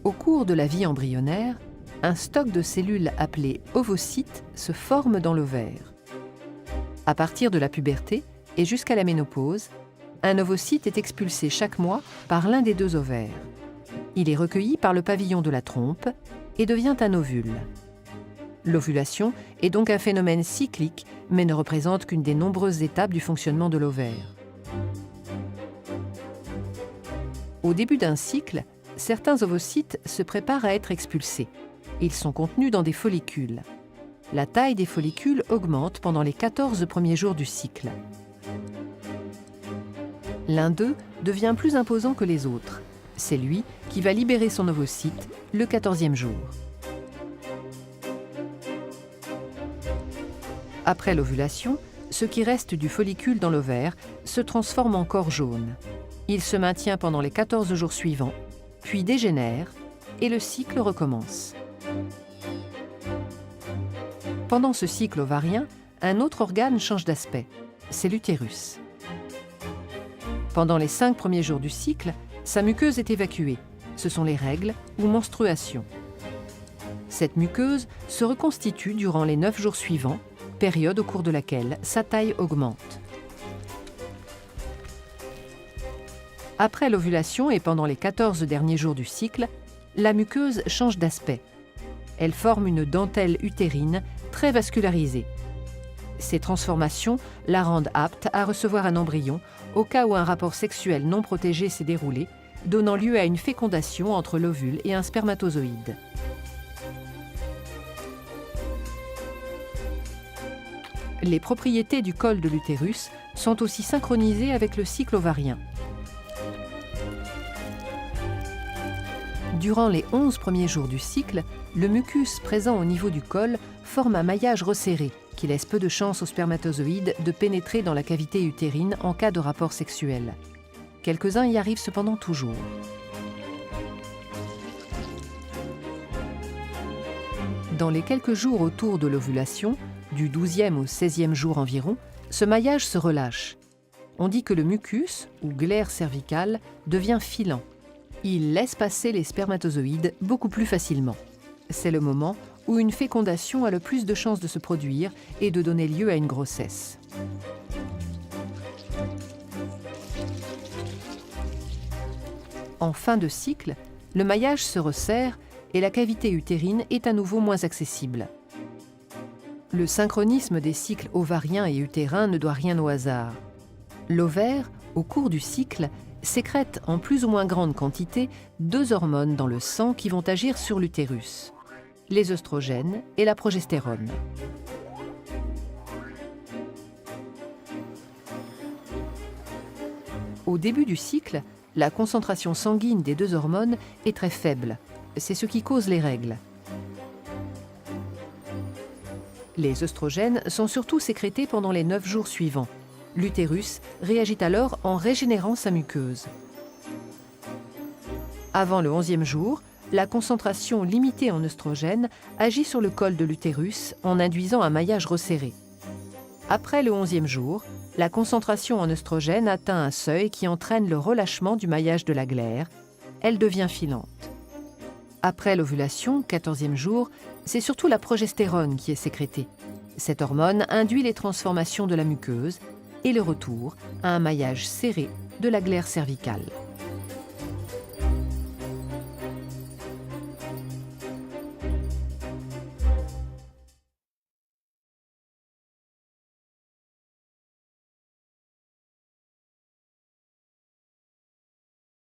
Au cours de la vie embryonnaire, un stock de cellules appelées ovocytes se forme dans l'ovaire. À partir de la puberté et jusqu'à la ménopause, un ovocyte est expulsé chaque mois par l'un des deux ovaires. Il est recueilli par le pavillon de la trompe et devient un ovule. L'ovulation est donc un phénomène cyclique, mais ne représente qu'une des nombreuses étapes du fonctionnement de l'ovaire. Au début d'un cycle, certains ovocytes se préparent à être expulsés. Ils sont contenus dans des follicules. La taille des follicules augmente pendant les 14 premiers jours du cycle. L'un d'eux devient plus imposant que les autres. C'est lui qui va libérer son ovocyte le 14e jour. Après l'ovulation, ce qui reste du follicule dans l'ovaire se transforme en corps jaune. Il se maintient pendant les 14 jours suivants, puis dégénère, et le cycle recommence. Pendant ce cycle ovarien, un autre organe change d'aspect, c'est l'utérus. Pendant les 5 premiers jours du cycle, sa muqueuse est évacuée. Ce sont les règles ou menstruations. Cette muqueuse se reconstitue durant les 9 jours suivants, période au cours de laquelle sa taille augmente. Après l'ovulation et pendant les 14 derniers jours du cycle, la muqueuse change d'aspect. Elle forme une dentelle utérine très vascularisée. Ces transformations la rendent apte à recevoir un embryon au cas où un rapport sexuel non protégé s'est déroulé, donnant lieu à une fécondation entre l'ovule et un spermatozoïde. Les propriétés du col de l'utérus sont aussi synchronisées avec le cycle ovarien. Durant les 11 premiers jours du cycle, le mucus présent au niveau du col forme un maillage resserré qui laisse peu de chance aux spermatozoïdes de pénétrer dans la cavité utérine en cas de rapport sexuel. Quelques-uns y arrivent cependant toujours. Dans les quelques jours autour de l'ovulation, du 12e au 16e jour environ, ce maillage se relâche. On dit que le mucus, ou glaire cervicale, devient filant. Il laisse passer les spermatozoïdes beaucoup plus facilement. C'est le moment où une fécondation a le plus de chances de se produire et de donner lieu à une grossesse. En fin de cycle, le maillage se resserre et la cavité utérine est à nouveau moins accessible. Le synchronisme des cycles ovariens et utérins ne doit rien au hasard. L'ovaire, au cours du cycle, sécrète en plus ou moins grande quantité 2 hormones dans le sang qui vont agir sur l'utérus, les œstrogènes et la progestérone. Au début du cycle, la concentration sanguine des 2 hormones est très faible. C'est ce qui cause les règles. Les œstrogènes sont surtout sécrétés pendant les 9 jours suivants. L'utérus réagit alors en régénérant sa muqueuse. Avant le 11e jour, la concentration limitée en œstrogènes agit sur le col de l'utérus en induisant un maillage resserré. Après le 11e jour, la concentration en œstrogènes atteint un seuil qui entraîne le relâchement du maillage de la glaire. Elle devient filante. Après l'ovulation, 14e jour, c'est surtout la progestérone qui est sécrétée. Cette hormone induit les transformations de la muqueuse et le retour à un maillage serré de la glaire cervicale.